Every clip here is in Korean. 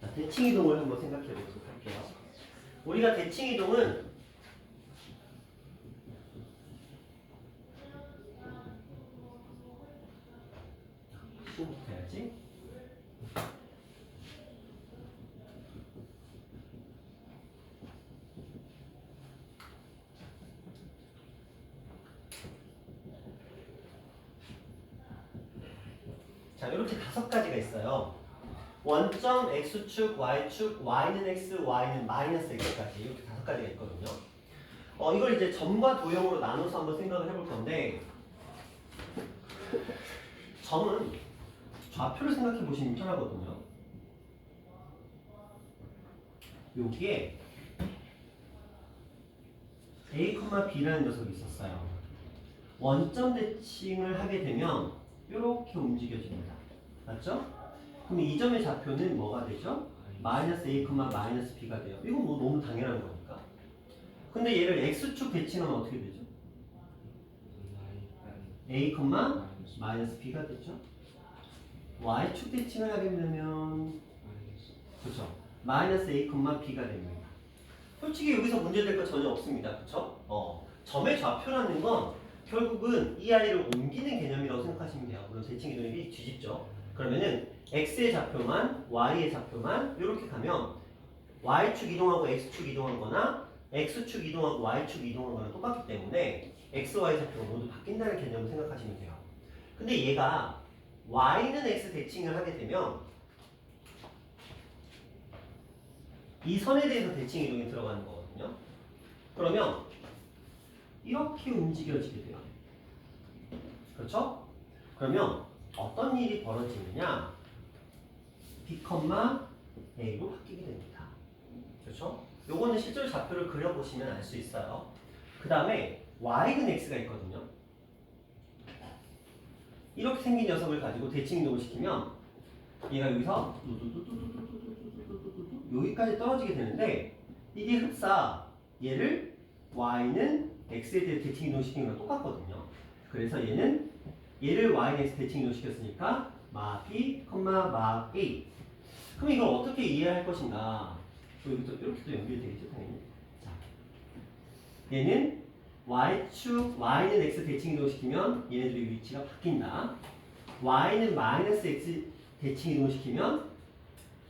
자, 대칭 이동을 한번 생각해 보도록 할게요. 우리가 대칭 이동은 시부터 해야지. 자, 이렇게 5가지가 있어요. 원점 x축, y축, y는 x, y는 마이너스 x까지 이렇게 5가지가 있거든요. 이걸 이제 점과 도형으로 나눠서 한번 생각을 해볼 건데, 점은 좌표를 생각해 보시면 편하거든요. 여기에 a, b라는 녀석이 있었어요. 원점 대칭을 하게 되면 이렇게 움직여집니다. 맞죠? 그럼 이 점의 좌표는 뭐가 되죠? 마이너스 a, 마이너스 b가 돼요. 이건 뭐 너무 당연한 거니까. 근데 얘를 x축 대칭하면 어떻게 되죠? a, 마이너스 b가 되죠. y축 대칭을 하게 되면 그렇죠. 마이너스 a, b가 됩니다. 솔직히 여기서 문제될 거 전혀 없습니다. 그렇죠? 점의 좌표라는 건 결국은 이 아이를 옮기는 개념이라고 생각하시면 돼요. 물론 대칭 이동이 뒤집죠. 그러면은 x의 좌표만 y의 좌표만 이렇게 가면 y축 이동하고 x축 이동한 거나 x축 이동하고 y축 이동한 거랑 똑같기 때문에 x, y 좌표가 모두 바뀐다는 개념을 생각하시면 돼요. 근데 얘가 y는 x 대칭을 하게 되면 이 선에 대해서 대칭 이동이 들어가는 거거든요. 그러면 이렇게 움직여지게 돼요. 그렇죠? 그러면 어떤 일이 벌어지느냐? b, a로 바뀌게 됩니다. 그렇죠? 요거는 실제로 좌표를 그려보시면 알 수 있어요. 그 다음에 y는 x가 있거든요. 이렇게 생긴 녀석을 가지고 대칭 이동을 시키면 얘가 여기서 여기까지 떨어지게 되는데 이게 흡사 얘를 y는 x에 대해 대칭 이동시키는 거랑 똑같거든요. 그래서 얘를 y는 x 대칭 이동시켰으니까 마 b, 마 a. 그럼 이걸 어떻게 이해할 것인가? 이렇게 또 연결이 되겠죠, 당연히. 자, 얘는 y축, y는 x 대칭 이동시키면 얘네들의 위치가 바뀐다. y는 마이너스 x 대칭 이동시키면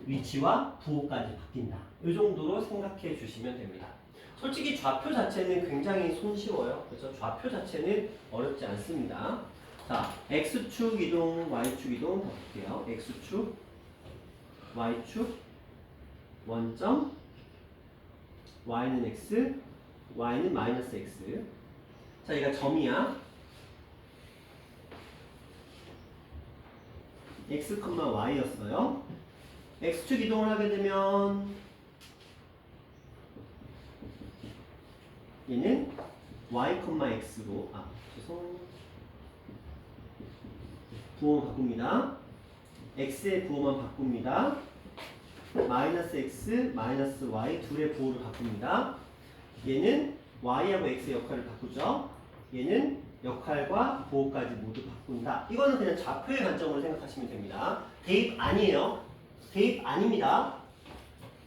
위치와 부호까지 바뀐다. 이 정도로 생각해 주시면 됩니다. 솔직히 좌표 자체는 굉장히 손쉬워요. 그래서 좌표 자체는 어렵지 않습니다. 자, x축 이동, y축 이동 더 볼게요. x축, y축, 원점, y는 x, y는 마이너스 x. 자, 얘가 점이야. x, y였어요. x축 이동을 하게 되면 얘는 y, x로 부호만 바꿉니다. x의 부호만 바꿉니다. 마이너스 x, 마이너스 y 둘의 부호를 바꿉니다. 얘는 y하고 x의 역할을 바꾸죠. 얘는 역할과 부호까지 모두 바꾼다. 이거는 그냥 좌표의 관점으로 생각하시면 됩니다. 대입 아니에요. 대입 아닙니다.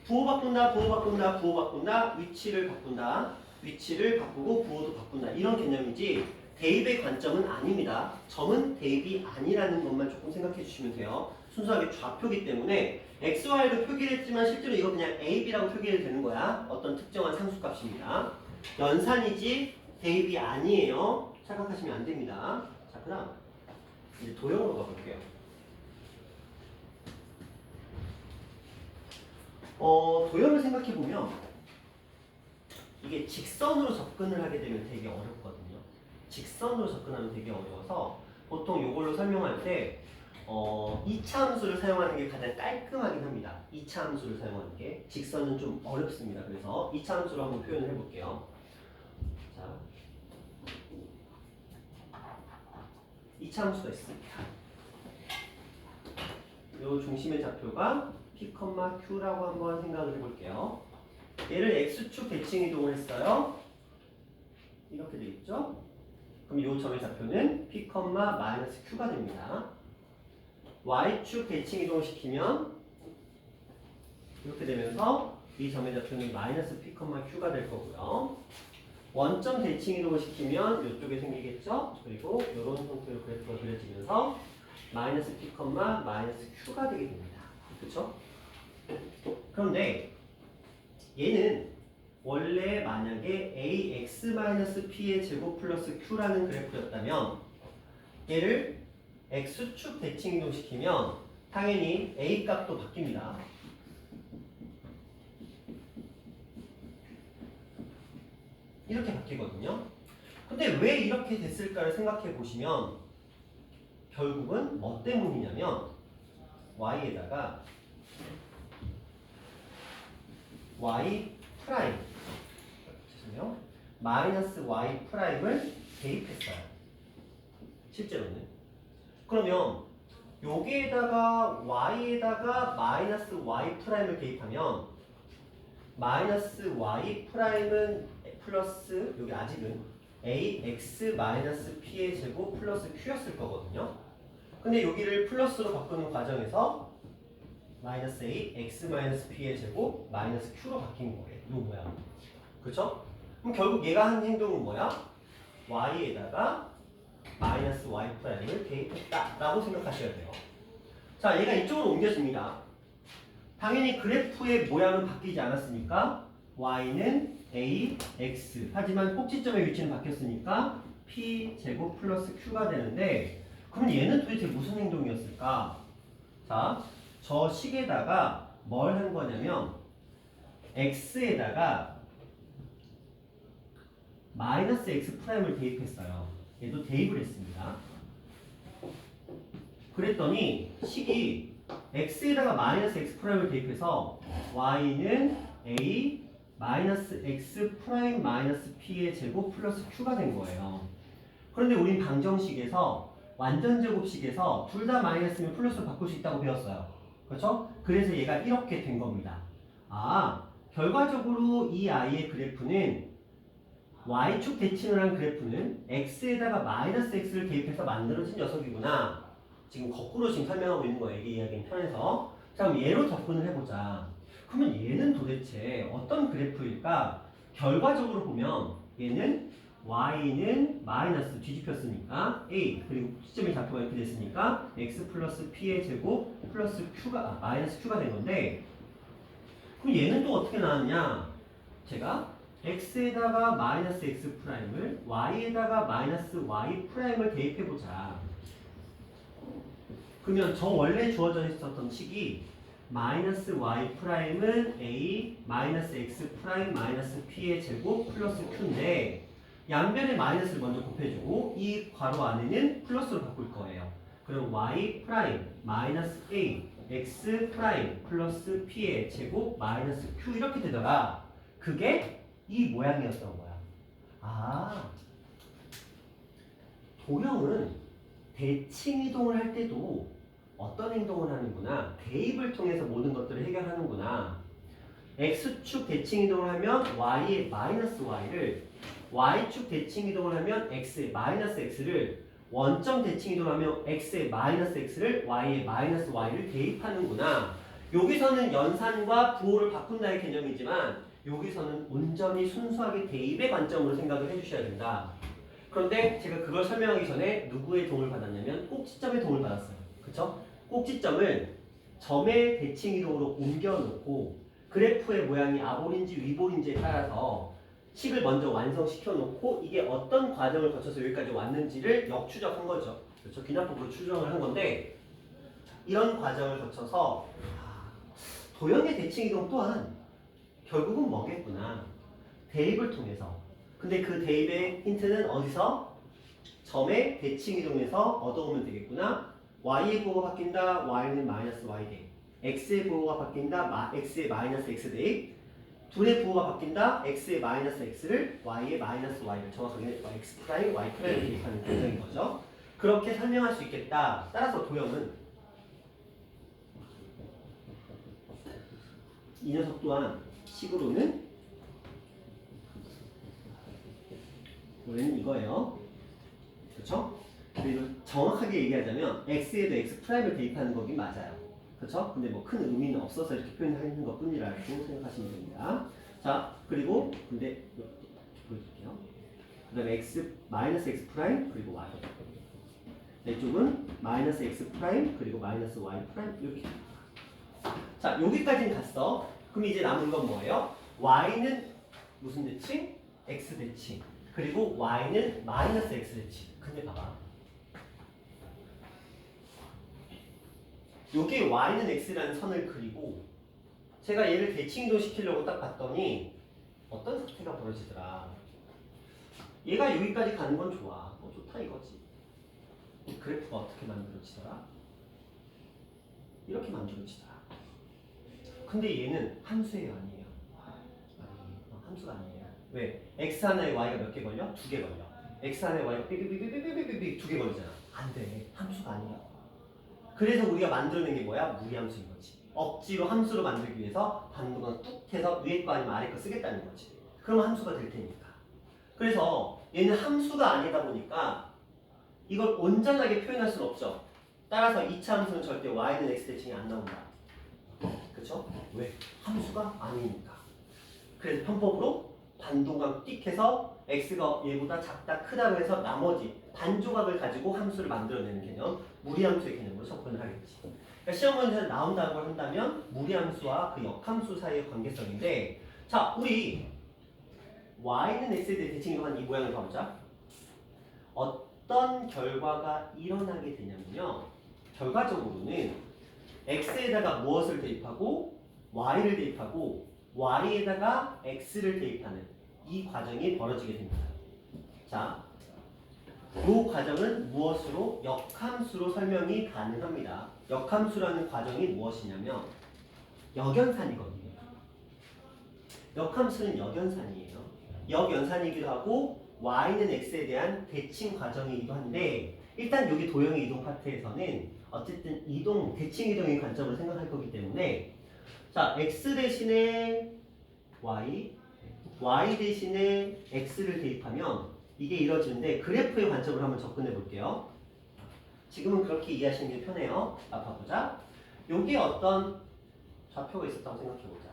부호 바꾼다, 부호 바꾼다, 부호 바꾼다, 위치를 바꾼다. 위치를 바꾸고 부호도 바꾼다. 이런 개념이지 대입의 관점은 아닙니다. 점은 대입이 아니라는 것만 조금 생각해 주시면 돼요. 순수하게 좌표기 때문에 x, y로 표기를 했지만 실제로 이거 그냥 a, b라고 표기해도 되는 거야. 어떤 특정한 상수값입니다. 연산이지 대입이 아니에요. 착각하시면 안 됩니다. 자, 그 다음 이제 도형으로 가볼게요. 도형을 생각해보면 이게 직선으로 접근을 하게 되면 되게 어렵거든요. 직선으로 접근하면 되게 어려워서 보통 이걸로 설명할 때 이차 함수를 사용하는 게 가장 깔끔하긴 합니다. 이차 함수를 사용하는 게 직선은 좀 어렵습니다. 그래서 이차 함수로 한번 표현을 해볼게요. 자, 이차 함수가 있습니다. 이 중심의 좌표가 p, q라고 한번 생각을 해볼게요. 얘를 x축 대칭 이동을 했어요. 이렇게 되겠죠? 그럼 이 점의 좌표는 p, 마이너스 q가 됩니다. y축 대칭 이동을 시키면 이렇게 되면서 이 점의 좌표는 마이너스 p, q가 될 거고요. 원점 대칭 이동을 시키면 이쪽에 생기겠죠? 그리고 이런 형태로 그래프가 그려지면서 마이너스 p, 마이너스 q가 되게 됩니다. 그렇죠? 그런데 얘는 원래 만약에 ax-p의 제곱 플러스 q라는 그래프였다면 얘를 x축 대칭 이동시키면 당연히 a 값도 바뀝니다. 이렇게 바뀌거든요. 근데 왜 이렇게 됐을까를 생각해 보시면 결국은 뭐 때문이냐면 y에다가 y 프라임 죄송해요. 마이너스 y 프라임을 대입했어요. 실제로는. 그러면 여기에다가 y에다가 마이너스 y 프라임을 대입하면 마이너스 y 프라임은 플러스 여기 아직은 ax 마이너스 p의 제곱 플러스 q였을 거거든요. 근데 여기를 플러스로 바꾸는 과정에서 마이너스 a x 마이너스 p의 제곱 마이너스 q로 바뀐 거예요. 이 모양. 그렇죠? 그럼 결국 얘가 한 행동은 뭐야? y에다가 마이너스 y 프라임을 대입했다라고 생각하셔야 돼요. 자, 얘가 이쪽으로 옮겨집니다. 당연히 그래프의 모양은 바뀌지 않았으니까 y는 a, x 하지만 꼭지점의 위치는 바뀌었으니까 p 제곱 플러스 q가 되는데 그럼 얘는 도대체 무슨 행동이었을까? 자, 저 식에다가 뭘 한 거냐면 x에다가 마이너스 x 프라임을 대입했어요. 얘도 대입을 했습니다. 그랬더니 식이 x에다가 마이너스 x 프라임을 대입해서 y는 a 마이너스 x 프라임 마이너스 p의 제곱 플러스 q가 된 거예요. 그런데 우린 방정식에서 완전 제곱식에서 둘 다 마이너스면 플러스로 바꿀 수 있다고 배웠어요. 그렇죠? 그래서 얘가 이렇게 된 겁니다. 아, 결과적으로 이 아이의 그래프는 y축 대칭을 한 그래프는 x에다가 마이너스 x를 대입해서 만들어진 녀석이구나. 지금 거꾸로 지금 설명하고 있는 거예요. 이게 이야기는 편해서. 자, 그럼 얘로 접근을 해보자. 그러면 얘는 도대체 어떤 그래프일까? 결과적으로 보면 얘는 y는 마이너스 뒤집혔으니까 a 그리고 시점의 좌표가 이렇게 됐으니까 x 플러스 p의 제곱 플러스 q가 마이너스 q가 된 건데 그럼 얘는 또 어떻게 나왔냐? 제가 x에다가 마이너스 x 프라임을 y에다가 마이너스 y 프라임을 대입해보자. 그러면 저 원래 주어져 있었던 식이 마이너스 y 프라임은 a 마이너스 x 프라임 마이너스 p의 제곱 플러스 q인데 양변에 마이너스를 먼저 곱해주고 이 괄호 안에는 플러스로 바꿀 거예요. 그럼 y 프라임 마이너스 a x 프라임 플러스 p의 제곱 마이너스 q 이렇게 되더라. 그게 이 모양이었던 거야. 아, 도형은 대칭 이동을 할 때도 어떤 행동을 하는구나. 대입을 통해서 모든 것들을 해결하는구나. x축 대칭 이동을 하면 y의 마이너스 y를 y축 대칭 이동을 하면 x의 마이너스 x를 원점 대칭 이동을 하면 x의 마이너스 x를 y의 마이너스 y를 대입하는구나. 여기서는 연산과 부호를 바꾼다의 개념이지만 여기서는 온전히 순수하게 대입의 관점으로 생각을 해주셔야 된다. 그런데 제가 그걸 설명하기 전에 누구의 도움을 받았냐면 꼭지점의 도움을 받았어요. 그쵸? 꼭지점을 점의 대칭 이동으로 옮겨놓고 그래프의 모양이 아볼인지 위볼인지에 따라서 식을 먼저 완성시켜 놓고 이게 어떤 과정을 거쳐서 여기까지 왔는지를 역추적한 거죠. 그렇죠? 기납법으로 추정을 한 건데 이런 과정을 거쳐서 도형의 대칭 이동 또한 결국은 뭐겠구나. 대입을 통해서. 근데 그 대입의 힌트는 어디서? 점의 대칭 이동에서 얻어오면 되겠구나. y의 부호가 바뀐다. y는 마이너스 y 대입. x의 부호가 바뀐다. x의 마이너스 x 대입. 둘의 부호가 바뀐다. x의 마이너스 x를 y의 마이너스 y를 정확하게 x 프라임, y 프라임 대입하는 과정인 거죠. 그렇게 설명할 수 있겠다. 따라서 도형은 이 녀석 또한 식으로는 원래는 이거예요. 그렇죠? 그리고 정확하게 얘기하자면 x에도 x 프라임을 대입하는 거긴 맞아요. 그쵸? 근데 뭐 큰 의미는 없어서 이렇게 표현하는 것 뿐이라고 생각하시면 됩니다. 자, 그리고 근데 이렇게 보여드릴게요. 그 다음에 x, 마이너스 x 프라임 그리고 y. 이쪽은 마이너스 x 프라임 그리고 마이너스 y 프라임 이렇게. 자, 여기까지는 갔어. 그럼 이제 남은 건 뭐예요? y는 무슨 대칭? x 대칭. 그리고 y는 마이너스 x 대칭. 근데 봐봐. 여기 y는 x라는 선을 그리고 제가 얘를 대칭 이동시키려고 딱 봤더니 어떤 사태가 벌어지더라. 얘가 여기까지 가는 건 좋아. 좋다 이거지. 이 그래프가 어떻게 만들어지더라? 이렇게 만들어지더라. 근데 얘는 함수예요, 아니에요? 함수가 아니에요. 왜? x 하나에 y가 몇 개 걸려? 2개 걸려. x 하나에 y가 삐삐삐삐삐삐삐 2개 걸리잖아. 안 돼. 함수가 아니야. 그래서 우리가 만들어낸 게 뭐야? 무리함수인 거지. 억지로 함수로 만들기 위해서 반동을 뚝 해서 위에 거 아니면 아래 거 쓰겠다는 거지. 그러면 함수가 될 테니까. 그래서 얘는 함수가 아니다 보니까 이걸 온전하게 표현할 수는 없죠. 따라서 2차 함수는 절대 y는 x 대칭이 안 나온다. 그쵸? 왜? 함수가 아니니까. 그래서 편법으로 반동각 띡 해서 x가 얘보다 작다 크다고 해서 나머지 반조각을 가지고 함수를 만들어내는 개념, 무리함수의 개념으로 접근을 하겠지. 그러니까 시험 문제에서 나온다고 한다면 무리함수와 그 역함수 사이의 관계성인데, 자, 우리 y는 x에 대해 대칭으로 한 이 모양을 봐보자. 어떤 결과가 일어나게 되냐면요, 결과적으로는 x에다가 무엇을 대입하고 y를 대입하고 y에다가 x를 대입하는 이 과정이 벌어지게 됩니다. 자, 이 과정은 무엇으로? 역함수로 설명이 가능합니다. 역함수라는 과정이 무엇이냐면 역연산이거든요. 역함수는 역연산이에요. 역연산이기도 하고 y는 x에 대한 대칭 과정이기도 한데, 일단 여기 도형의 이동 파트에서는 어쨌든 이동, 대칭 이동의 관점을 생각할 거기 때문에, 자, x 대신에 y, y 대신에 x를 대입하면 이게 이루어지는데, 그래프의 관점으로 한번 접근해 볼게요. 지금은 그렇게 이해하시는 게 편해요. 자, 봐보자. 여기 어떤 좌표가 있었다고 생각해 보자.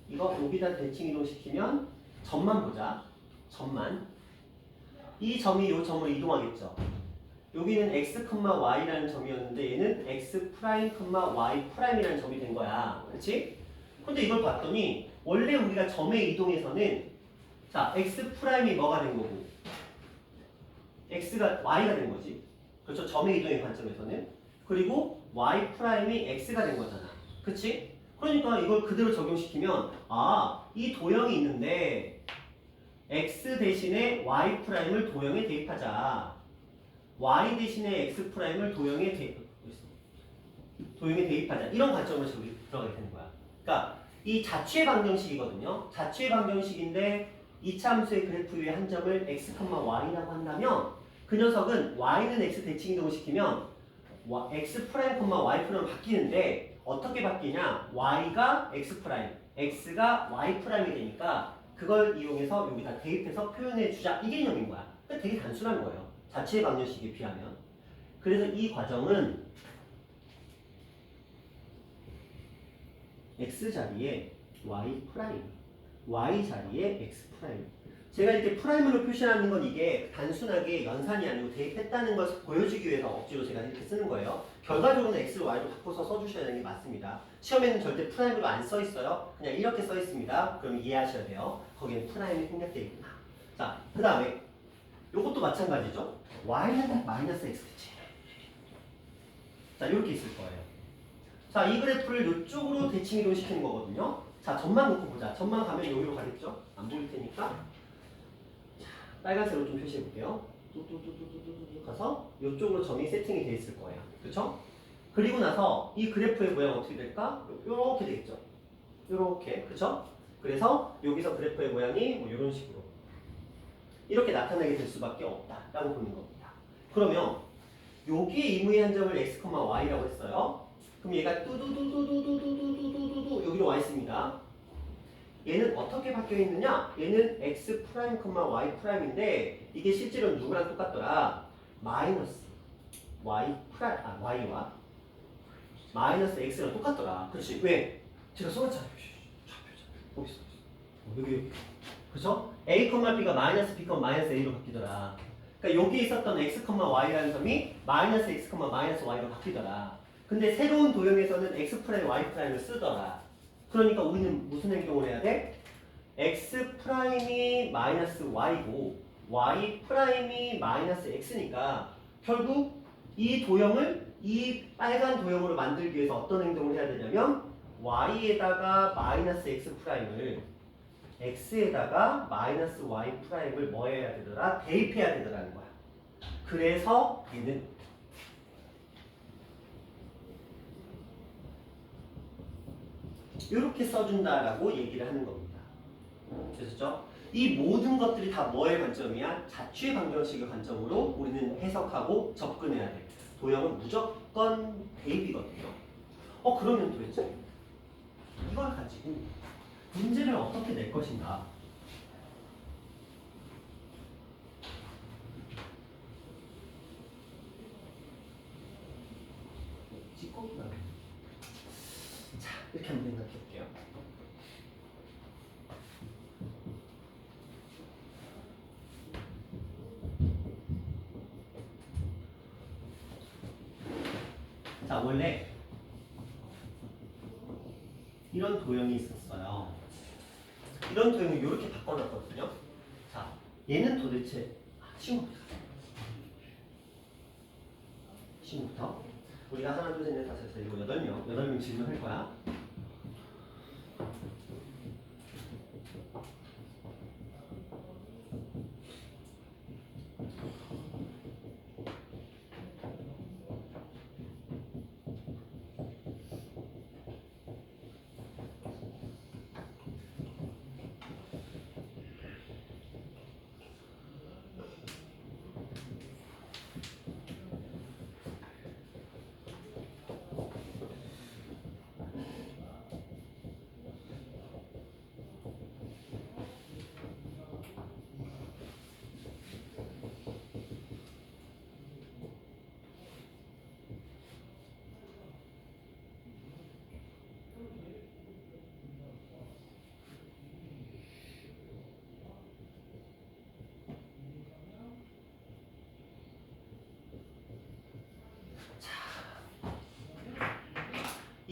이거 여기다 대칭 이동시키면 점만 보자. 점만. 이 점이 이 점으로 이동하겠죠. 여기는 x, y라는 점이었는데 얘는 x 프라임, y 프라임이라는 점이 된 거야. 그렇지? 근데 이걸 봤더니 원래 우리가 점의 이동에서는, 자, x 프라임이 뭐가 된 거고 x가 y가 된 거지. 그렇죠? 점의 이동의 관점에서는. 그리고 y 프라임이 x가 된 거잖아. 그렇지? 그러니까 이걸 그대로 적용시키면, 아, 이 도형이 있는데 x 대신에 y 프라임을 도형에 대입하자. y 대신에 x 프라임을 도형에 대입하자. 이런 관점으로 들어가게 되는 거야. 그러니까 이 자취의 방정식이거든요. 자취의 방정식인데 2차 함수의 그래프 위에 한 점을 x, y라고 한다면 그 녀석은 y는 x 대칭 이동을 시키면 x 프라임, y 프라임 바뀌는데 어떻게 바뀌냐? y가 x 프라임, x가 y 프라임이 되니까 그걸 이용해서 여기다 대입해서 표현해 주자. 이 개념인 거야. 그러니까 되게 단순한 거예요. 자취의 방정식에 비하면. 그래서 이 과정은 x 자리에 y 프라임, y 자리에 x 프라임. 제가 이렇게 프라임으로 표시하는 건 이게 단순하게 연산이 아니고 대입했다는 것을 보여주기 위해서 억지로 제가 이렇게 쓰는 거예요. 결과적으로는 x를 y로 바꿔서 써주셔야 되는 게 맞습니다. 시험에는 절대 프라임으로 안 써 있어요. 그냥 이렇게 써 있습니다. 그럼 이해하셔야 돼요. 거기에 프라임이 생략되어 있구나. 자, 그 다음에 이것도 마찬가지죠. y는 마이너스 x 대칭. 자, 이렇게 있을 거예요. 자, 이 그래프를 이쪽으로 대칭 이동시키는 거거든요. 자, 점만 놓고 보자. 점만 가면 여기로 가겠죠? 안 보일 테니까. 빨간색으로 좀 표시해 볼게요. 뚜뚜뚜뚜뚜뚜뚜 가서 이쪽으로 점이 세팅이 되어 있을 거예요. 그렇죠? 그리고 나서 이 그래프의 모양 어떻게 될까? 요렇게 되겠죠. 요렇게. 그렇죠? 그래서 여기서 그래프의 모양이 뭐 이런 식으로 이렇게 나타나게 될 수밖에 없다라고 보는 겁니다. 그러면 여기에 이무의 한 점을 x, y라고 했어요. 그럼 얘가 뚜두두두두두두두두두 여기로 와 있습니다. 얘는 어떻게 바뀌어 있느냐? 얘는 x 프라임, y 프라임인데 이게 실제로 누구랑 똑같더라? 마이너스 y 프라임, y와 마이너스 x랑 똑같더라. 그렇지? 왜? 제가 써놨잖아요. 좌표잖아. 어디 있어? 여기. 그렇죠? a, b가 마이너스 b, 마이너스 a로 바뀌더라. 그러니까 여기 있었던 x, y라는 점이 마이너스 x, 마이너스 y로 바뀌더라. 근데 새로운 도형에서는 x 프라임, y 프라임을 쓰더라. 그러니까 우리는 무슨 행동을 해야 돼? x 프라임이 마이너스 y고 y 프라임이 마이너스 x니까 결국 이 도형을 이 빨간 도형으로 만들기 위해서 어떤 행동을 해야 되냐면 y에다가 마이너스 x 프라임을 x에다가 마이너스 y 프라임을 뭐 해야 되더라? 대입해야 되더라는 거야. 그래서 얘는 이렇게 써준다라고 얘기를 하는 겁니다. 되셨죠? 이 모든 것들이 다 뭐의 관점이야? 자취의 방정식의 관점으로 우리는 해석하고 접근해야 돼. 도형은 무조건 대입이거든요. 그러면 도대체 이걸 가지고 문제를 어떻게 낼 것인가? 찍고구나. 자, 이렇게 한번 생각해 볼게요. 자, 원래 이런 도형이 있었어요. 이런 도형을 이렇게 바꿔놨거든요. 자, 얘는 도대체 친구부터 우리가 하나, 둘, 셋, 넷, 다섯, 여섯, 일곱, 8명 질문할 거야.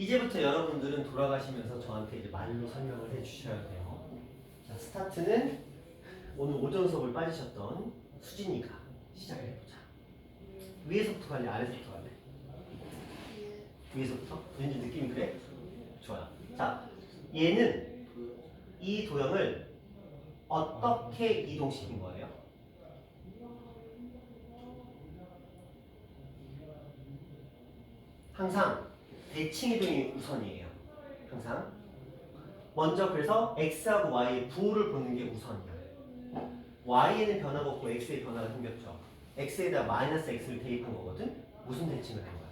이제부터 여러분들은 돌아가시면서 저한테 이제 말로 설명을 해주셔야 돼요. 자, 스타트는 오늘 오전 수업을 빠지셨던 수진이가 시작을 해보자. 위에서부터 갈래? 아래서부터 갈래? 위에서부터? 왠지 느낌이 그래? 좋아요. 자, 얘는 이 도형을 어떻게 이동시킨 거예요? 항상 대칭 이동이 우선이에요. 항상. 먼저 그래서 x하고 y의 부호를 보는 게 우선이야. y에는 변화가 없고 x에 변화가 생겼죠. x에다 마이너스 x를 대입한 거거든. 무슨 대칭을 한 거야?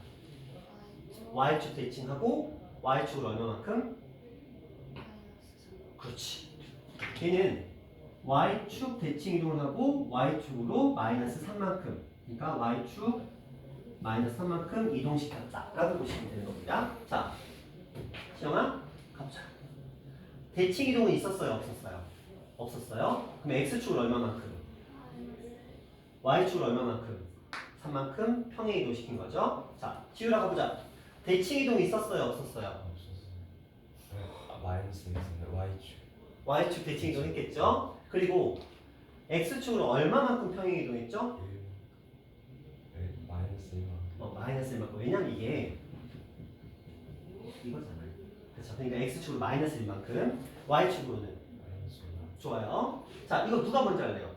y축 대칭하고 y축을 얼마만큼? 그렇지. 얘는 y축 대칭 이동을 하고 y축으로 마이너스 3만큼. 그러니까 y축 마이너스 3만큼 이동시켰다 라고 보시면 되는 겁니다. 자, 시영아 가보자. 대칭 이동은 있었어요? 없었어요? 없었어요. 그럼 x축을 얼마만큼? y축을 얼마만큼? 3만큼 평행 이동시킨 거죠. 자, 지우라 가보자. 대칭 이동이 있었어요? 없었어요? 마이너스 x는 y축. y축 대칭 이동 했겠죠. 그리고 x축으로 얼마만큼 평행 이동했죠? 마이너스 1만큼. 마이너스 1만큼. 왜냐면 이게 이거잖아요. 그렇죠. 그러니까 x축으로 마이너스 1만큼, y축으로는 마이너스 1만큼. 좋아요. 자, 이거 누가 먼저 할래요?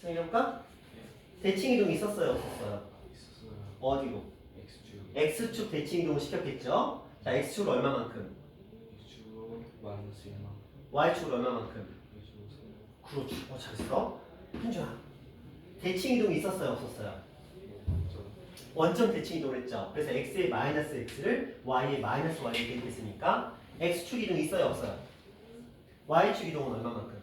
생각해볼까? 대칭 이동이 있었어요? 없었어요? 있었어요. 어디로? X축. x축 대칭 이동을 시켰겠죠? 자, x축으로 얼마만큼? X축 마이너스 1만. y축으로 얼마만큼? X축 그렇죠. 잘했어. 현주야. 대칭 이동이 있었어요? 없었어요? 3. 원점 대칭 이동을 했죠. 그래서 x의 마이너스 x를 y의 마이너스 y에 대입했으니까 x축 이동이 있어요? 없어요? y축 이동은 얼마만큼?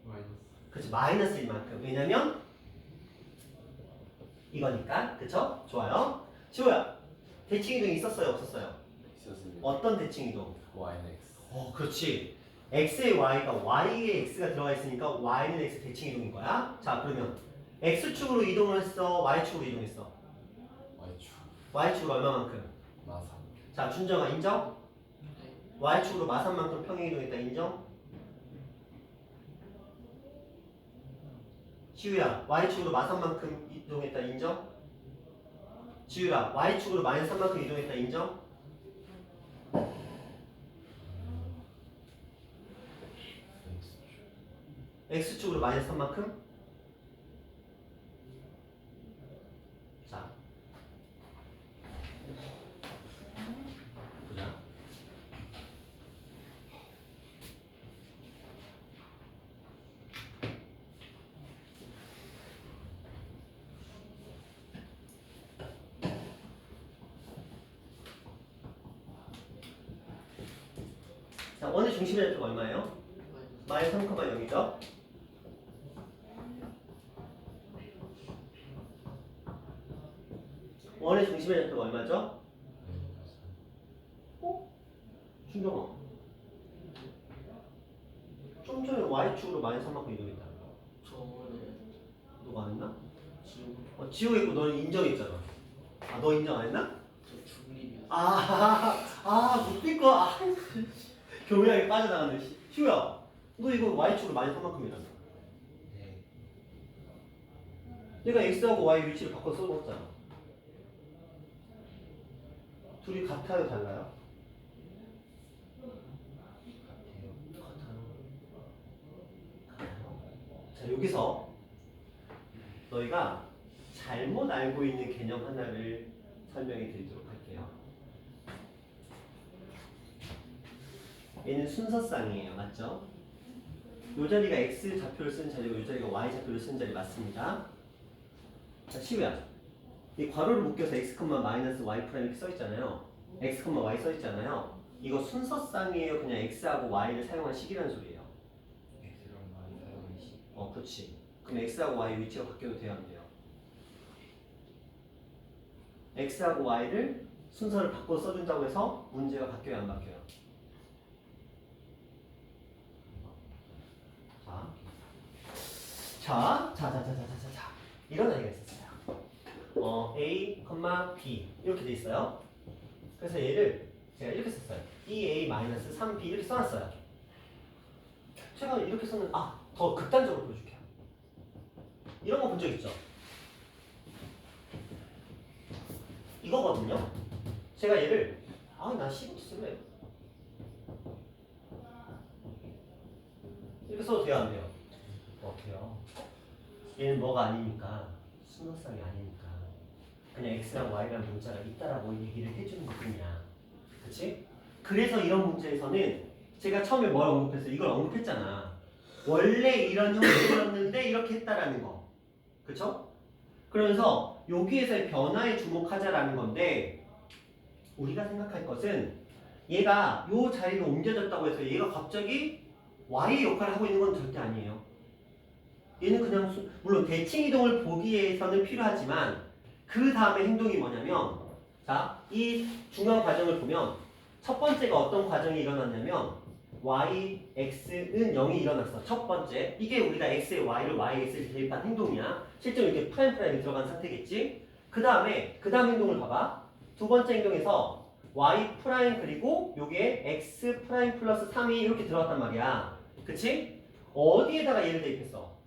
마이너스. 그렇죠. 마이너스 1만큼. 왜냐면 이거니까. 그쵸? 좋아요. 지호야. 대칭 이동이 있었어요, 없었어요? 있었습니다. 어떤 대칭 이동? Y는 X. 그렇지. x의 y가 y에 x가 들어가 있으니까 y는 x 대칭 이동인 거야. 자, 그러면 x축으로 이동을 했어, y축으로 이동했어. Y축. y축으로 얼마만큼? 마삼. 자, 준정아 인정? y축으로 마산만큼 평행 이동했다 인정? 지우야, y축으로 마산만큼 이동했다 인정? 지우야, y축으로 마이너스 3만큼 이동했다 인정? X축. x축으로 마이너스 3만큼? 자, 보자. 자, 원의 중심의 좌표가 얼마예요? 마이너스 3,0이죠? 원의 중심의 좌표가 얼마죠? 준정아, 좀 전에 y축으로 마이너스 3만큼 이동했다. 저번에 너가 안 했나? 지금 지우가 있고 너는 인정했잖아. 아, 너 인정 안 했나? 저 중립이었어요. 못될 거. 교묘하게 빠져나가는 시우야, 너 이거 y축으로 마이너스 3만큼이란다. 네. 내가 x하고 y 위치를 바꿔 써봤잖아. 둘이 같아요, 달라요? 같아요. 자, 여기서 너희가 잘못 알고 있는 개념 하나를 설명해 드리도록 할게요. 얘는 순서쌍이에요. 맞죠? 이 자리가 x 좌표를 쓰는 자리고 이 자리가 y 좌표를 쓰는 자리 맞습니다. 자, 시우야, 이 괄호를 묶여서 x, 마이너스 y 프라임 이렇게 써있잖아요. x, y 써있잖아요. 이거 순서쌍이에요? 그냥 x하고 y를 사용한 식이라는 소리예요. X랑 Y 사용한 식. 그렇지. 그럼 x하고 y 위치가 바뀌어도 돼요, 안 돼요? x하고 y를 순서를 바꿔 써준다고 해서 문제가 바뀌어요, 안 바뀌어요? 자. 이런 아이가 있었어요. A, B 이렇게 돼 있어요. 그래서 얘를 제가 이렇게 썼어요. 2A-3B 이렇게 써놨어요. 제가 이렇게 썼는 더 극단적으로 보여줄게요. 이런 거 본 적 있죠? 이거거든요. 제가 얘를 나 15 쓸래. 이렇게 써도 돼요, 안 돼요? 돼요. 얘는 뭐가 아니니까, 순서쌍이 아니니까 그냥 x랑 y랑 문자가 있다라고 얘기를 해주는 것뿐이야. 그치? 그래서 이런 문제에서는 제가 처음에 뭘 언급했어요? 이걸 언급했잖아. 원래 이런 형태였는데 이렇게 했다라는 거. 그쵸? 그러면서 여기에서의 변화에 주목하자라는 건데, 우리가 생각할 것은 얘가 요 자리로 옮겨졌다고 해서 얘가 갑자기 y 역할을 하고 있는 건 절대 아니에요. 얘는 그냥 물론 대칭 이동을 보기 위해서는 필요하지만 그 다음에 행동이 뭐냐면, 자, 이 중간 과정을 보면 첫 번째가 어떤 과정이 일어났냐면 y, x는 0이 일어났어. 첫 번째. 이게 우리가 x에 y를 y, x를 대입한 행동이야. 실제로 이렇게 프라임이 들어간 상태겠지. 그 다음 행동을 봐봐. 두 번째 행동에서 y 프라임 그리고 요게 x 프라임 플러스 3이 이렇게 들어갔단 말이야. 그치? 어디에다가 얘를 대입했어?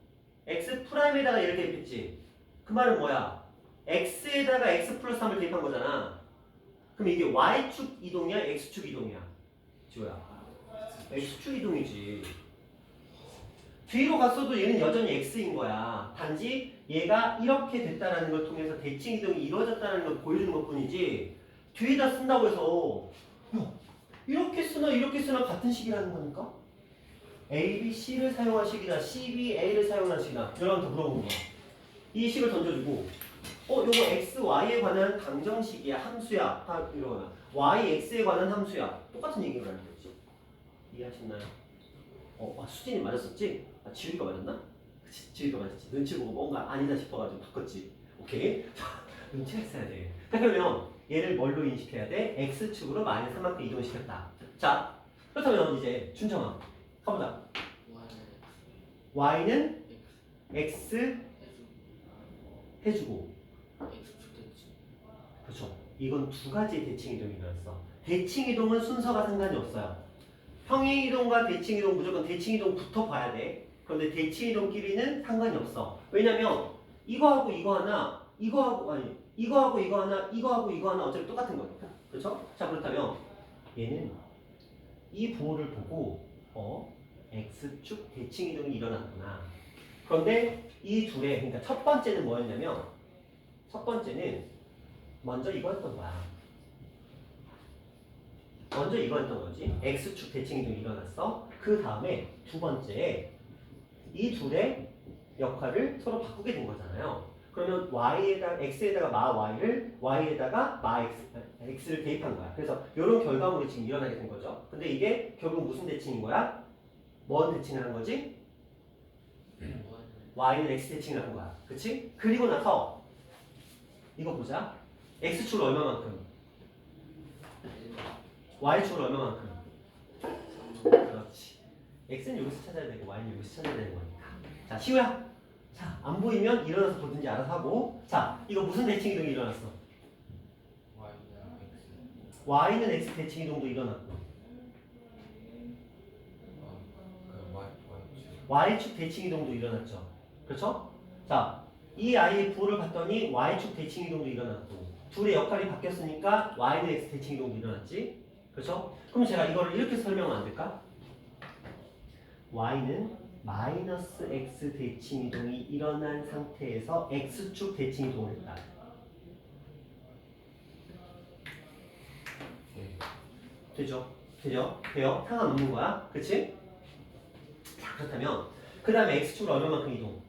x 프라임에다가 얘를 대입했지. 그 말은 뭐야? x에다가 x 플러스 3을 대입한 거잖아. 그럼 이게 y축 이동이야? x축 이동이야? 지호야, x축 이동이지. 뒤로 갔어도 얘는 여전히 x인 거야. 단지 얘가 이렇게 됐다라는 걸 통해서 대칭 이동이 이루어졌다는 걸 보여주는 것 뿐이지, 뒤에다 쓴다고 해서 이렇게 쓰나 같은 식이라는 거니까? A, B, C를 사용한 식이나 C, B, A를 사용한 식이나 여러분한테 물어보는 거야. 이 식을 던져주고 요거 X, Y에 관한 방정식이야, 함수야, 이러거나 Y, X에 관한 함수야, 똑같은 얘기를 하는 거지. 이해하셨나요? 수진이 맞았었지? 지우이가 맞았나? 그치, 지우이가 맞았지. 눈치 보고 뭔가 아니다 싶어가지고 바꿨지. 오케이? 자, 눈치가 있어야 돼. 그러면 얘를 뭘로 인식해야 돼? x축으로 마이너스 3만큼 이동을 시켰다. 자, 그렇다면 이제 준정아 가보자. y는 X x 해주고 X축 대칭. 그렇죠. 이건 두 가지의 대칭 이동이 일어났어. 대칭 이동은 순서가 상관이 없어요. 평행 이동과 대칭 이동 무조건 대칭 이동부터 봐야 돼. 그런데 대칭 이동끼리는 상관이 없어. 왜냐면 이거하고 이거 하나, 이거하고 아니 이거하고 이거 하나, 이거하고 이거 하나 어차피 똑같은 거니까. 그렇죠? 자 그렇다면 얘는 이 부호를 보고 x축 대칭 이동이 일어났구나. 그런데 이 둘의 그러니까 첫 번째는 뭐였냐면 첫 번째는 먼저 이거 했던 거야. 먼저 이거 했던 거지. x축 대칭 이동이 일어났어. 그 다음에 두 번째에 이 둘의 역할을 서로 바꾸게 된 거잖아요. 그러면 x에다가 마 y를 y에다가 마 x를 대입한 거야. 그래서 이런 결과물이 지금 일어나게 된 거죠. 근데 이게 결국 무슨 대칭인 거야? 뭔 대칭을 한 거지? y는 x 대칭을 한 거야. 그치? 그리고 나서 이거 보자. x축을 얼마만큼? y축을 얼마만큼? 그렇지. x는 여기서 찾아야 되고 y는 여기서 찾아야 되는 거니까. 자, 시우야. 자, 안 보이면 일어나서 보든지 알아서 하고. 자, 이거 무슨 대칭 이동이 일어났어? y는 x 대칭 이동도 일어났고 y축 대칭 이동도 일어났죠. 그렇죠? 자, 이 아이의 부호를 봤더니 y축 대칭 이동도 일어났고 둘의 역할이 바뀌었으니까 y는 x 대칭 이동도 일어났지. 그렇죠? 그럼 제가 이거를 이렇게 설명하면 안 될까? y는 마이너스 x 대칭 이동이 일어난 상태에서 x축 대칭 이동을 했다. 되죠? 되죠? 돼요? 상관없는 거야. 그치? 자, 그렇다면 그 다음에 x축으로 얼마만큼 이동?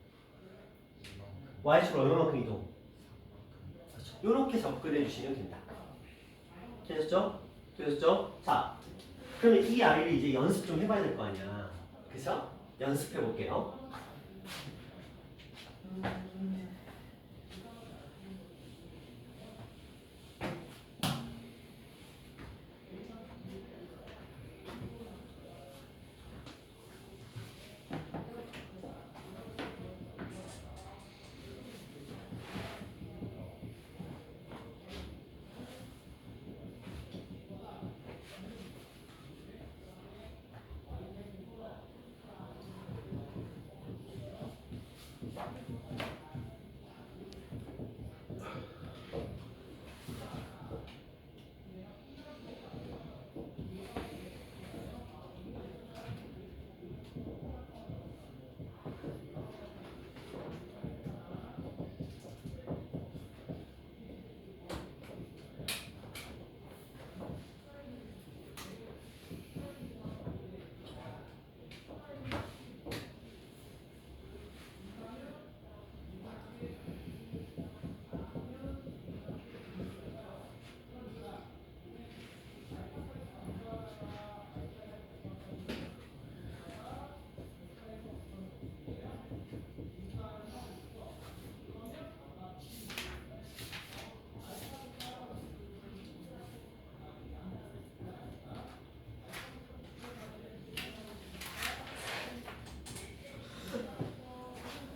y축으로 얼마만큼 이동? 그렇죠. 이렇게 접근해 주시면 된다. 되셨죠? 되셨죠? 자, 그러면 이 아이를 이제 연습 좀 해봐야 될 거 아니야. 그쵸? 연습해 볼게요.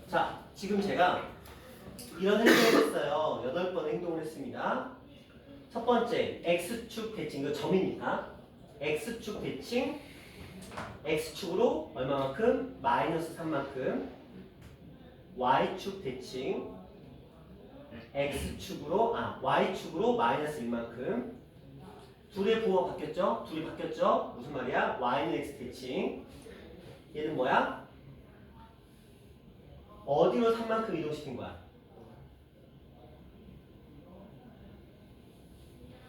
자, 지금 제가 이런 행동을 했어요. 8번 행동을 했습니다. 첫 번째, x축 대칭, 이거 점이니까 x축 대칭, x축으로 얼마만큼? 마이너스 3만큼. y축 대칭, y축으로 마이너스 1만큼. 둘의 부호가 바뀌었죠? 둘이 바뀌었죠? 무슨 말이야? y는 x 대칭. 얘는 뭐야? 어디로 3만큼 이동시킨 거야?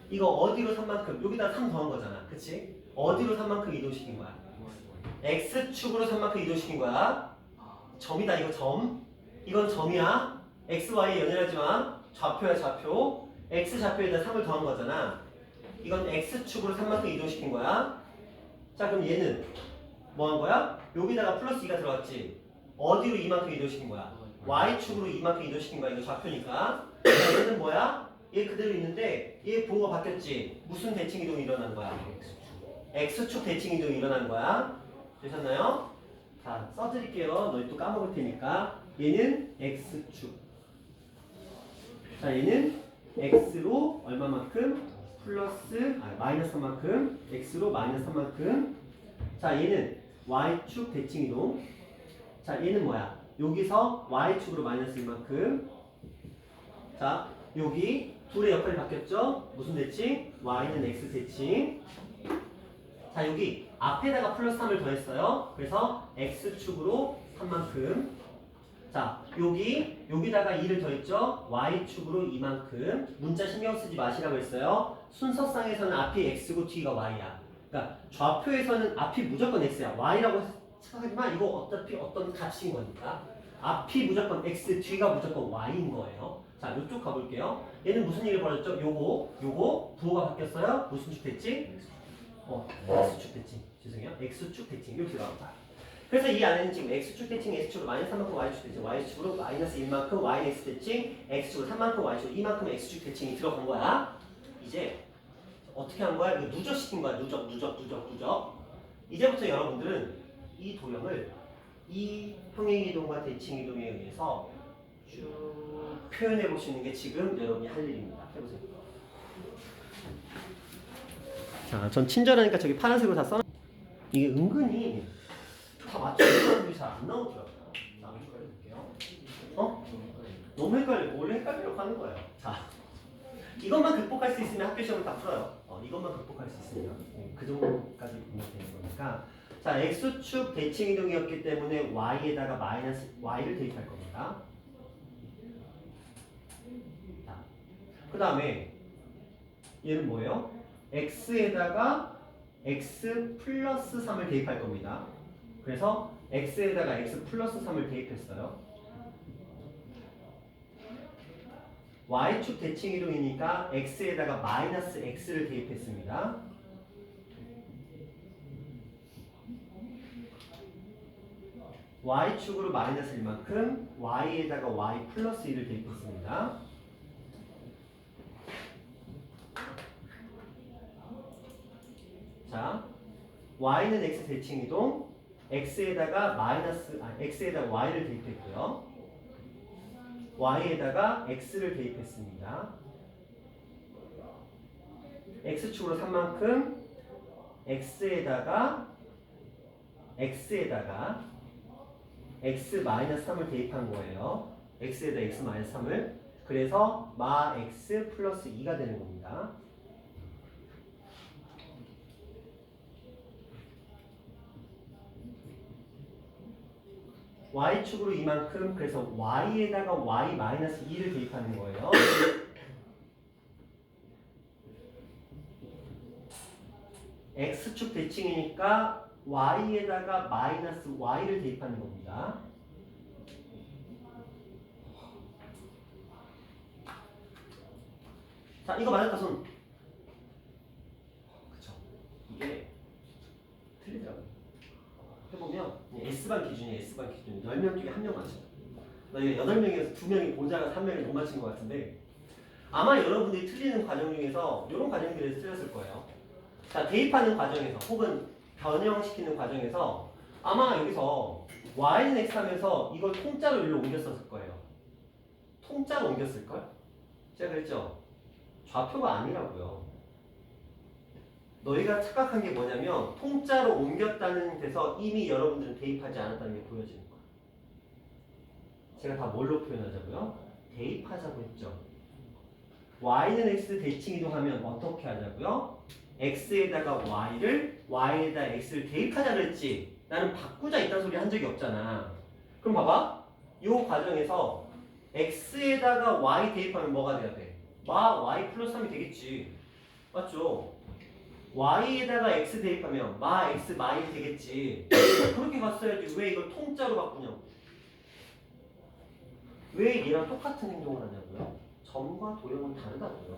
이거 어디로 3만큼? 여기다 3 더한 거잖아. 그치? 어디로 3만큼 이동시킨 거야? x축으로 3만큼 이동시킨 거야. 점이다 이거 점. 이건 점이야. x, y 연연하지 마. 좌표야 좌표. x 좌표에다 3을 더한 거잖아. 이건 x축으로 3만큼 이동시킨 거야. 자 그럼 얘는 뭐 한 거야? 여기다가 플러스 2가 들어갔지. 어디로 이만큼 이동시킨 거야? y축으로 이만큼 이동시킨 거야. 이거 좌표니까. 얘는 뭐야? 얘 그대로 있는데 얘 부호가 바뀌었지. 무슨 대칭 이동이 일어난 거야? X축 대칭 이동이 일어난 거야. 되셨나요? 자, 써드릴게요. 너희 또 까먹을 테니까. 얘는 X축. 자, 얘는 X로 얼마만큼? 마이너스만큼. X로 마이너스만큼. 자, 얘는 Y축 대칭 이동. 자, 얘는 뭐야? 여기서 Y축으로 마이너스 1만큼. 자, 여기 둘의 역할이 바뀌었죠? 무슨 대칭? Y는 X 대칭. 자, 여기 앞에다가 플러스 3을 더했어요. 그래서 X축으로 3만큼. 자, 여기다가 2를 더했죠? Y축으로 2만큼. 문자 신경 쓰지 마시라고 했어요. 순서상에서는 앞이 X고 뒤가 Y야. 그러니까 좌표에서는 앞이 무조건 X야. Y라고 생각하지만 이거 어차피 어떤 값인 거니까. 앞이 무조건 X, 뒤가 무조건 Y인 거예요. 자, 이쪽 가볼게요. 얘는 무슨 일이 벌어졌죠? 요거 부호가 바뀌었어요. 무슨 축 됐지? X축 대칭. 죄송해요. X축 대칭. 이렇게 나온다. 그래서 이 안에는 지금 X축 대칭, X축으로 마이너스 3만큼 Y축 대칭, Y축으로 마이너스 1만큼 YX 대칭, X축으로 3만큼 Y축으로 2만큼 X축 대칭이 들어간 거야. 이제 어떻게 한 거야? 이거 누적시킨 거야. 누적. 이제부터 여러분들은 이 도형을 이 평행이동과 대칭이동에 의해서 쭉 표현해 보시는 게 지금 여러분이 할 일입니다. 해보세요. 자, 전 친절하니까 저기 파란색으로 다 써놨. 이게 은근히 다 맞추는 사람들이 잘 안 나오더라고요. 자, 한번 해볼게요. 너무 헷갈리고 원래 헷갈리려고 하는 거예요. 자, 이것만 극복할 수 있으면 학교 시험을 다 풀어요. 이것만 극복할 수 있으면 그 정도까지 보면 되는 거니까. 자, X축 대칭 이동이었기 때문에 Y에다가 마이너스 Y를 대입할 겁니다. 자, 그 다음에 얘는 뭐예요? X에다가 X 플러스 3을 대입할 겁니다. 그래서 X에다가 X 플러스 3을 대입했어요. Y축 대칭 이동이니까 X에다가 마이너스 X를 대입했습니다. Y축으로 마이너스 1만큼 Y에다가 Y 플러스 1을 대입했습니다. 자, Y는 X 대칭 이동, X에다가 X에다가 Y를 대입했고요. Y에다가 X를 대입했습니다. X축으로 3만큼 X에다가 X-3을 대입한 거예요. X에다 X-3을. 그래서 마 X 플러스 2가 되는 겁니다. Y축으로 이만큼. 그래서 Y에다가 Y 마이너스 2를 대입하는 거예요. X축 대칭이니까 Y에다가 마이너스 Y를 대입하는 겁니다. 자, 이거 맞았다 손. 그쵸. 이게 틀리더라고요. 해보면 S반 기준이에요. S반 기준. 10명 중에 1명 맞춰요. 나 이게 8명에서 2명이 보자가 3명이 못 맞힌 것 같은데 아마 여러분들이 틀리는 과정 중에서 이런 과정들에서 틀렸을 거예요. 자, 대입하는 과정에서 혹은 변형시키는 과정에서 아마 여기서 y는 x 하면서 이걸 통짜로 일로 옮겼었을 거예요. 통짜로 옮겼을걸? 제가 그랬죠? 좌표가 아니라고요. 너희가 착각한 게 뭐냐면 통짜로 옮겼다는 데서 이미 여러분들은 대입하지 않았다는 게 보여지는 거야. 제가 다 뭘로 표현하자고요? 대입하자고 했죠. y는 x 대칭 이동하면 어떻게 하자고요? x에다가 y에다 x를 대입하자 그랬지. 나는 바꾸자 이딴 소리 한 적이 없잖아. 그럼 봐봐. 이 과정에서 x에다가 y 대입하면 뭐가 돼야 돼? y 플러스 3이 되겠지. 맞죠? y에다가 x 대입하면 x 마이 되겠지. 그렇게 갔어야지. 왜 이걸 통짜로 바꾸냐고. 왜 얘랑 똑같은 행동을 하냐고요? 점과 도형은 다르다고요.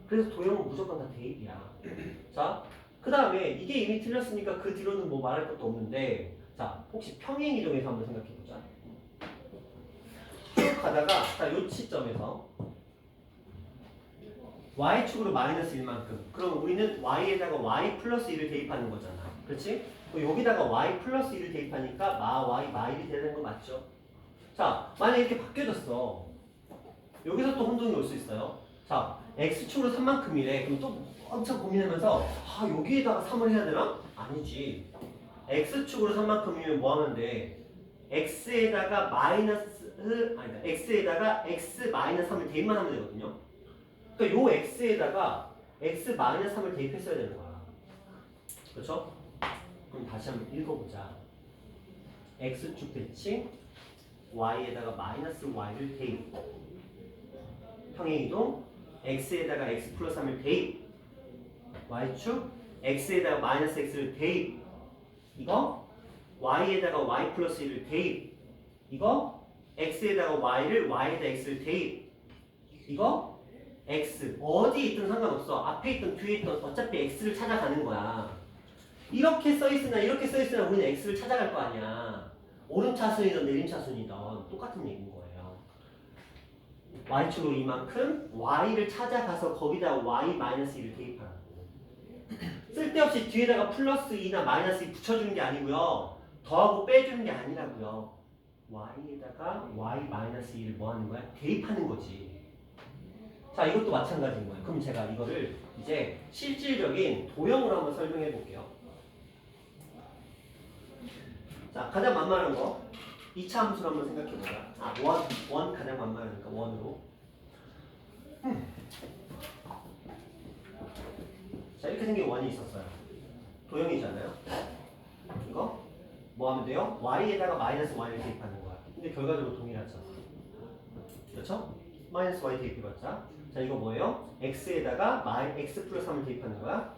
그래서 도형은 무조건 다 대입이야. 자, 그 다음에 이게 이미 틀렸으니까 그 뒤로는 뭐 말할 것도 없는데, 자, 혹시 평행이동에서 한번 생각해보자. 쭉 가다가, 자, 요 시점에서 y축으로 마이너스 1만큼. 그럼 우리는 y에다가 y 플러스 1을 대입하는 거잖아. 그렇지? 여기다가 y 플러스 1을 대입하니까 y, 마일이 되는 거 맞죠? 자, 만약에 이렇게 바뀌어졌어. 여기서 또 혼동이 올 수 있어요. 자, x축으로 3만큼이래. 그럼 또 엄청 고민하면서 여기에다가 3을 해야 되나? 아니지. x축으로 3만큼이면 뭐 하면 돼? x에다가 x에다가 x 마이너스 3을 대입만 하면 되거든요. 그러니까 요 x에다가 x 마이너스 3을 대입했어야 되는 거야. 그렇죠? 그럼 다시 한번 읽어보자. x축 대칭 y에다가 마이너스 y를 대입. 평행이동 x에다가 x 플러스 3을 대입. y축 x에다가 마이너스 x를 대입. 이거 y에다가 y 플러스 1을 대입. 이거 x에다가 y를 y에다 x를 대입. 이거 x 어디 있든 상관없어. 앞에 있든 뒤에 있든 어차피 x를 찾아가는 거야. 이렇게 써있으나 이렇게 써있으나 우리는 x를 찾아갈 거 아니야. 오름차순이든 내림차순이든 똑같은 얘기인 거예요. y축으로 이만큼 y를 찾아가서 거기다 y-1을 대입하라고. 쓸데없이 뒤에다가 플러스 2나 마이너스 2 붙여주는 게 아니고요. 더하고 빼주는 게 아니라고요. y에다가 y-2를 뭐 하는 거야? 대입하는 거지. 자, 이것도 마찬가지인 거예요. 그럼 제가 이거를 이제 실질적인 도형으로 한번 설명해 볼게요. 자, 가장 만만한 거 2차 함수를 한번 생각해 보자. 원 가장 만만하니까 원으로. 자, 이렇게 생긴 원이 있었어요. 도형이잖아요. 이거 뭐 하면 돼요? y에다가 마이너스 y를 대입하는 거야. 근데 결과적으로 동일하죠. 그렇죠? 마이너스 y 대입해봤자. 자, 이거 뭐예요? x에다가 x 플러스 3을 대입하는 거야.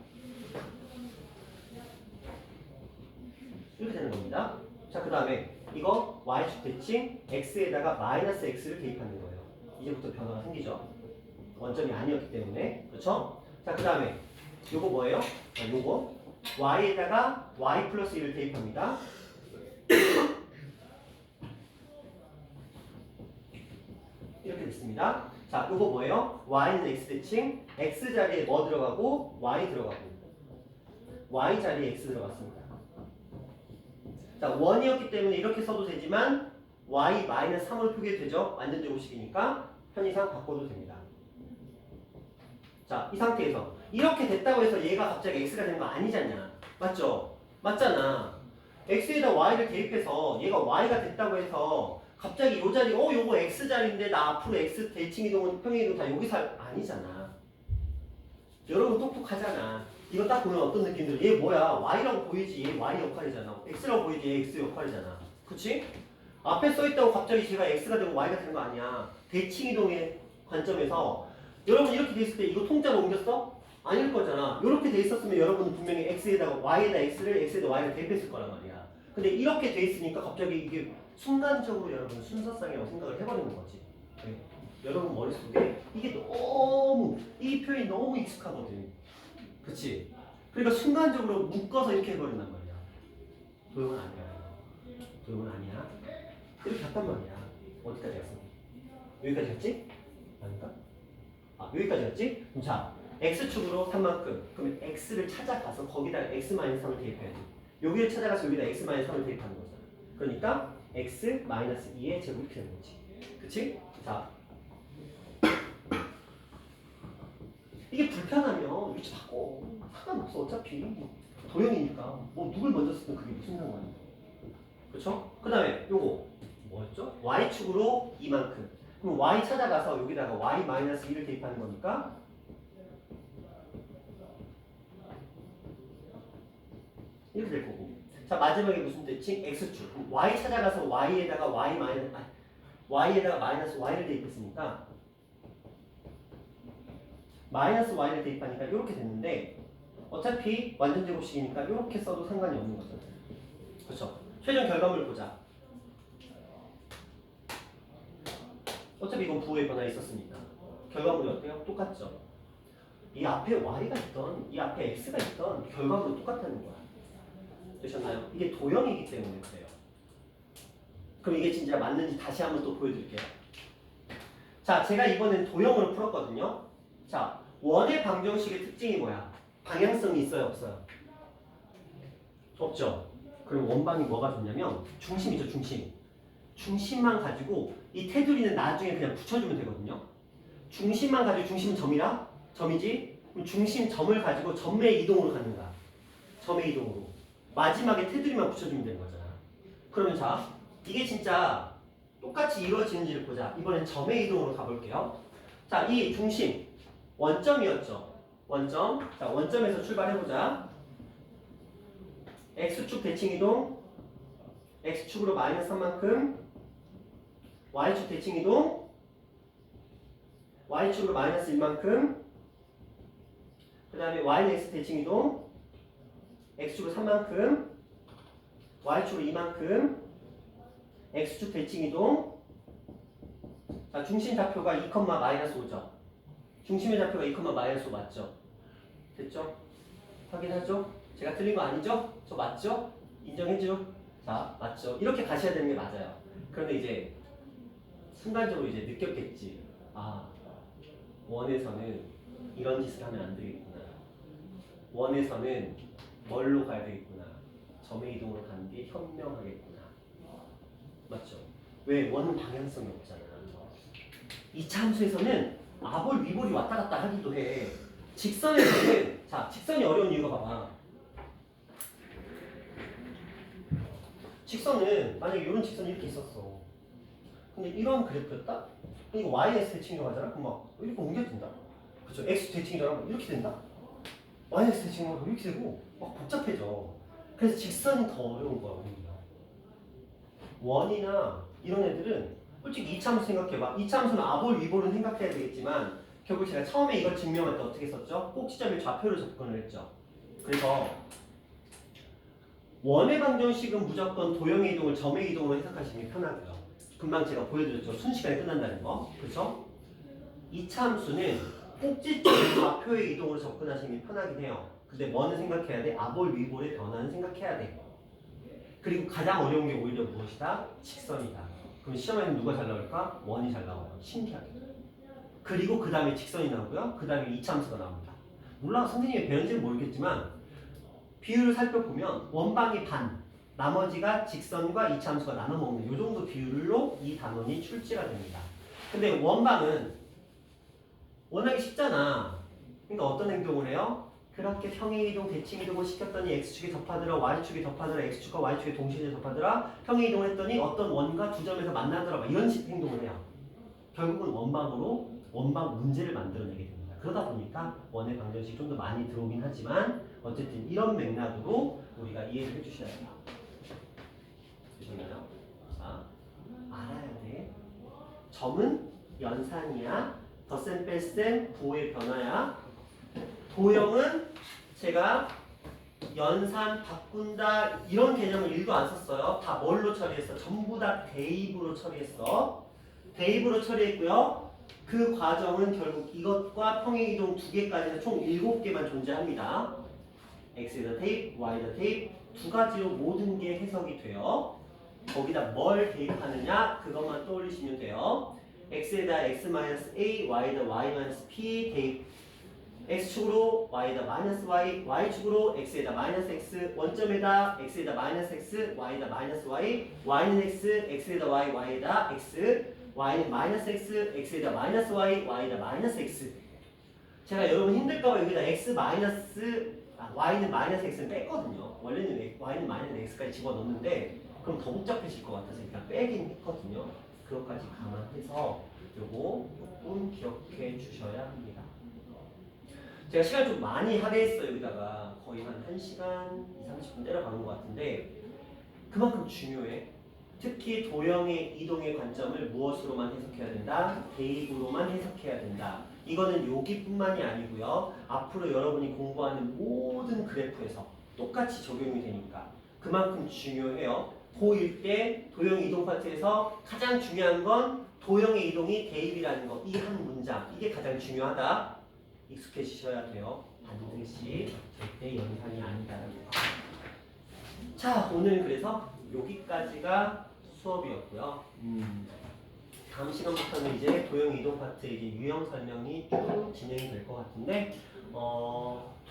이렇게 되는 겁니다. 자, 그 다음에 이거 y축 대칭 x에다가 마이너스 x를 대입하는 거예요. 이제부터 변화가 생기죠. 원점이 아니었기 때문에. 그렇죠? 자, 그 다음에 요거 뭐예요? 자, 요거 y에다가 y 플러스 1을 대입합니다. 이렇게 됐습니다. 자, 요거 뭐예요? y는 x 대칭 x 자리에 뭐 들어가고 y 들어가고 y 자리에 x 들어갔습니다. 자, 원이었기 때문에 이렇게 써도 되지만 y-3으로 표기되죠. 완전 제곱식이니까 편의상 바꿔도 됩니다. 자, 이 상태에서 이렇게 됐다고 해서 얘가 갑자기 x가 되는 거 아니잖냐. 맞죠? 맞잖아. x에다 y를 대입해서 얘가 y가 됐다고 해서 갑자기 요 자리 요거 x 자리인데 나 앞으로 x 대칭 이동은 평행 이동 다 여기서 아니잖아. 여러분 똑똑하잖아. 이거 딱 보면 어떤 느낌 들어? 얘 뭐야? y라고 보이지. 얘 y 역할이잖아. x라고 보이지. 얘 x 역할이잖아. 그치? 앞에 써있다고 갑자기 제가 x가 되고 y가 되는 거 아니야. 대칭 이동의 관점에서 여러분 이렇게 돼 있을 때 이거 통짜로 옮겼어? 아닐 거잖아. 이렇게 돼 있었으면 여러분은 분명히 x에다가 y에다 x를 x에다 y를 대입했을 거란 말이야. 근데 이렇게 돼 있으니까 갑자기 이게 순간적으로 여러분 순서상이라고 생각을 해버리는 거지. 네. 여러분 머릿속에 이게 너무 이 표현이 너무 익숙하거든. 그치? 그러니까 순간적으로 묶어서 이렇게 해버린단 말이야. 도형은 아니야. 도형은 아니야. 이렇게 갔단 말이야. 어디까지 갔어? 여기까지 갔지? 아닌가? 여기까지 갔지? 그럼 자, x축으로 3만큼. 그러면 x를 찾아가서 거기다 x-3을 대입해야 돼. 여기를 찾아가서 여기다 x-3을 대입하는 거잖아. 그러니까 x-2의 제곱 이렇게 되는 거지. 그치? 자, 이게 불편하면 위치 바꿔. 상관없어. 어차피 도형이니까 뭐 누굴 먼저 쓰든 그게 무슨 상관이야. 그쵸? 그 다음에 요거 뭐였죠? y축으로 이만큼. 그럼 y 찾아가서 여기다가 y-1을 대입하는 거니까 이렇게 될 거고. 자, 마지막에 무슨 대칭? x축. 그럼 y 찾아가서 y에다가 y에다가 마이너스 y를 대입했으니까 마이너스 y를 대입하니까 이렇게 됐는데 어차피 완전 제곱식이니까 이렇게 써도 상관이 없는 거잖아요. 그렇죠? 최종 결과물을 보자. 어차피 이건 부호의 변화 있었으니까 결과물이 어때요? 똑같죠? 이 앞에 y가 있던 이 앞에 x가 있던 결과물은 똑같다는 거야. 되셨나요? 이게 도형이기 때문에 그래요. 그럼 이게 진짜 맞는지 다시 한번 또 보여드릴게요. 자, 제가 이번엔 도형으로 풀었거든요. 자, 원의 방정식의 특징이 뭐야? 방향성이 있어요, 없어요? 없죠. 그럼 원방이 뭐가 좋냐면 중심이죠, 중심. 중심만 가지고 이 테두리는 나중에 그냥 붙여주면 되거든요. 중심만 가지고 중심은 점이라? 점이지? 그럼 중심 점을 가지고 점의 이동으로 가는 거야. 점의 이동으로. 마지막에 테두리만 붙여주면 되는 거잖아. 그러면 자, 이게 진짜 똑같이 이루어지는지를 보자. 이번엔 점의 이동으로 가볼게요. 자, 이 중심 원점이었죠. 원점. 자, 원점에서 출발해보자. X축 대칭 이동. X축으로 마이너스 3만큼. Y축 대칭 이동. Y축으로 마이너스 1만큼. 그 다음에 Y는 X 대칭 이동. X축으로 3만큼. Y축으로 2만큼. X축 대칭 이동. 자, 중심 좌표가 2, 마이너스 5죠. 중심의 좌표가 2, 마이너스 5 맞죠? 됐죠? 확인하죠? 제가 틀린 거 아니죠? 저 맞죠? 인정해줘? 자, 맞죠? 이렇게 가셔야 되는 게 맞아요. 그런데 이제 순간적으로 이제 느꼈겠지. 아, 원에서는 이런 짓을 하면 안 되겠구나. 원에서는 뭘로 가야 되겠구나. 점의 이동으로 가는 게 현명하겠구나. 맞죠? 왜? 원은 방향성이 없잖아. 이차 함수에서는 아볼, 위볼이 왔다 갔다 하기도 해. 직선에서는 자, 직선이 어려운 이유가 봐봐. 직선은 만약에 이런 직선이 이렇게 있었어. 근데 이런 그래프였다? 이거 YS 대칭이라고 하잖아? 그럼 막 이렇게 옮겨진다. 그렇죠? X 대칭이잖아. 이렇게 된다. YS 대칭으로 이렇게 되고 막 복잡해져. 그래서 직선이 더 어려운 거야, 오히려. 원이나 이런 애들은 솔직히 이차함수 생각해봐. 이차함수는 아볼, 위볼은 생각해야 되겠지만 결국 제가 처음에 이걸 증명할 때 어떻게 썼죠? 꼭지점의 좌표를 접근을 했죠. 그래서 원의 방정식은 무조건 도형의 이동을 점의 이동으로 해석하시는 게 편하고요. 금방 제가 보여드렸죠. 순식간에 끝난다는 거. 그렇죠? 이차함수는 꼭지점의 좌표의 이동으로 접근하시는 게 편하긴 해요. 근데 뭐는 생각해야 돼? 아볼, 위볼의 변화는 생각해야 돼. 그리고 가장 어려운 게 오히려 무엇이다? 직선이다. 그럼 시험에는 누가 잘 나올까? 원이 잘 나와요. 신기하게. 그리고 그 다음에 직선이 나오고요. 그 다음에 이차함수가 나옵니다. 몰라, 선생님이 배운지는 모르겠지만 비율을 살펴보면 원방이 반, 나머지가 직선과 이차함수가 나눠먹는 이 정도 비율로 이 단원이 출제가 됩니다. 근데 원방은 워낙에 쉽잖아. 그러니까 어떤 행동을 해요? 그렇게 평행 이동, 대칭 이동을 시켰더니 X축에 접하더라, Y축에 접하더라, X축과 Y축에 동시에 접하더라, 평행 이동을 했더니 어떤 원과 두 점에서 만나더라, 막 이런 식 행동을 해요. 결국은 원방으로 원방 문제를 만들어내게 됩니다. 그러다 보니까 원의 방정식이 좀 더 많이 들어오긴 하지만 어쨌든 이런 맥락으로 우리가 이해를 해주셔야 돼요. 되셨나요? 자, 알아야 돼. 점은 연산이야. 덧셈 뺄셈 부호의 변화야. 도형은 제가 연산 바꾼다 이런 개념을 1도 안 썼어요. 다 뭘로 처리했어? 전부 다 대입으로 처리했어. 대입으로 처리했고요. 그 과정은 결국 이것과 평행이동 2개까지 총 7개만 존재합니다. X에다 테이프, Y에다 테이프 두 가지로 모든 게 해석이 돼요. 거기다 뭘 대입하느냐 그것만 떠올리시면 돼요. X에다 X-A, Y에다 Y-P 대입. X축으로 Y에다 마이너스 Y, Y축으로 X에다 마이너스 X, 원점에다 X에다 마이너스 X, Y에다 마이너스 Y, Y는 X, X에다 Y, Y에다 X, Y는 마이너스 X, X에다 마이너스 Y, Y에다 마이너스 X. 제가 여러분 힘들까봐 여기다 X 마이너스, Y는 마이너스 X는 뺐거든요. 원래는 Y는 마이너스 X까지 집어넣는데 그럼 더 복잡해질 것 같아서 일단 빼긴 했거든요. 그것까지 감안해서 요거 조금 기억해 주셔야 합니다. 제가 시간 좀 많이 할애했어요. 여기다가 거의 한 1시간, 30분 때려가는 것 같은데 그만큼 중요해. 특히 도형의 이동의 관점을 무엇으로만 해석해야 된다? 대입으로만 해석해야 된다. 이거는 여기뿐만이 아니고요. 앞으로 여러분이 공부하는 모든 그래프에서 똑같이 적용이 되니까 그만큼 중요해요. 고1 때 도형 이동 파트에서 가장 중요한 건 도형의 이동이 대입이라는 거. 이 한 문장. 이게 가장 중요하다. 익숙해지셔야 돼요. 반드시 절대 연산이 아니다라는 거. 자, 오늘 그래서 여기까지가 수업이었고요. 다음 시간부터는 이제 도형 이동 파트 이제 유형 설명이 쭉 진행이 될 것 같은데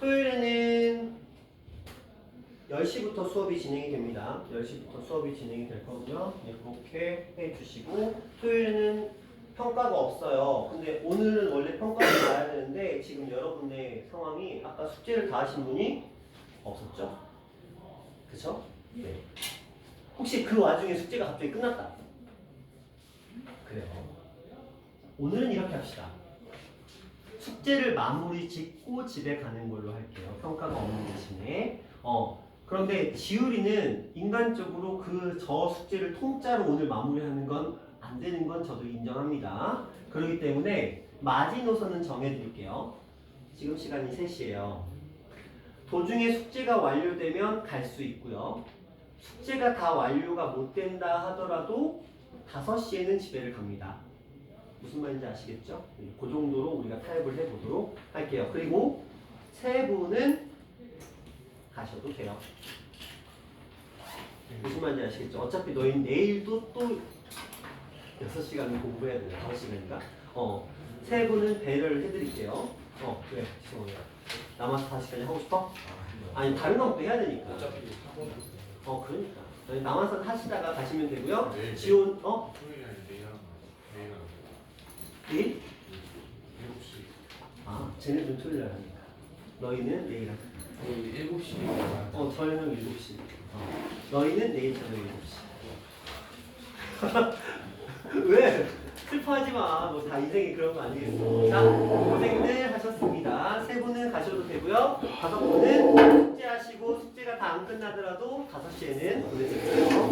토요일에는 10시부터 수업이 진행이 됩니다. 10시부터 수업이 진행이 될 거고요. 이렇게 해주시고 토요일에는 평가가 없어요. 근데 오늘은 원래 평가를 봐야 되는데 지금 여러분의 상황이 아까 숙제를 다 하신 분이 없었죠? 그쵸? 네. 혹시 그 와중에 숙제가 갑자기 끝났다? 그래요. 오늘은 이렇게 합시다. 숙제를 마무리 짓고 집에 가는 걸로 할게요. 평가가 없는 대신에. 그런데 지율이는 인간적으로 그 저 숙제를 통짜로 오늘 마무리하는 건 안 되는 건 저도 인정합니다. 그렇기 때문에 마지노선은 정해드릴게요. 지금 시간이 3시예요. 도중에 숙제가 완료되면 갈 수 있고요. 숙제가 다 완료가 못 된다 하더라도 5시에는 집에를 갑니다. 무슨 말인지 아시겠죠? 그 정도로 우리가 타협을 해보도록 할게요. 그리고 세 분은 가셔도 돼요. 무슨 말인지 아시겠죠? 어차피 너희 내일도 또 6시간을 공부해야 돼요. 5시간인가? 세 분은 배려를 해드릴게요. 그래, 죄송해요. 남아서 4시까지 하고 싶어? 아니, 다른 것도 해야 되니까. 어차피 학원 그러니까. 남아서 하시다가 가시면 되고요. 네. 지원, 토요일에 내일 하는 거야. 내일 하는 거야. 내일? 7시. 쟤네들은 토요일 날 하니까. 너희는 내일 하자. 거의 7시. 저희는 7시. 너희는 내일 저녁 7시. 왜? 슬퍼하지 마. 뭐 다 인생이 그런 거 아니겠어. 자, 고생들 하셨습니다. 세 분은 가셔도 되고요. 5분은 숙제하시고 숙제가 다 안 끝나더라도 5시에는 보내주세요.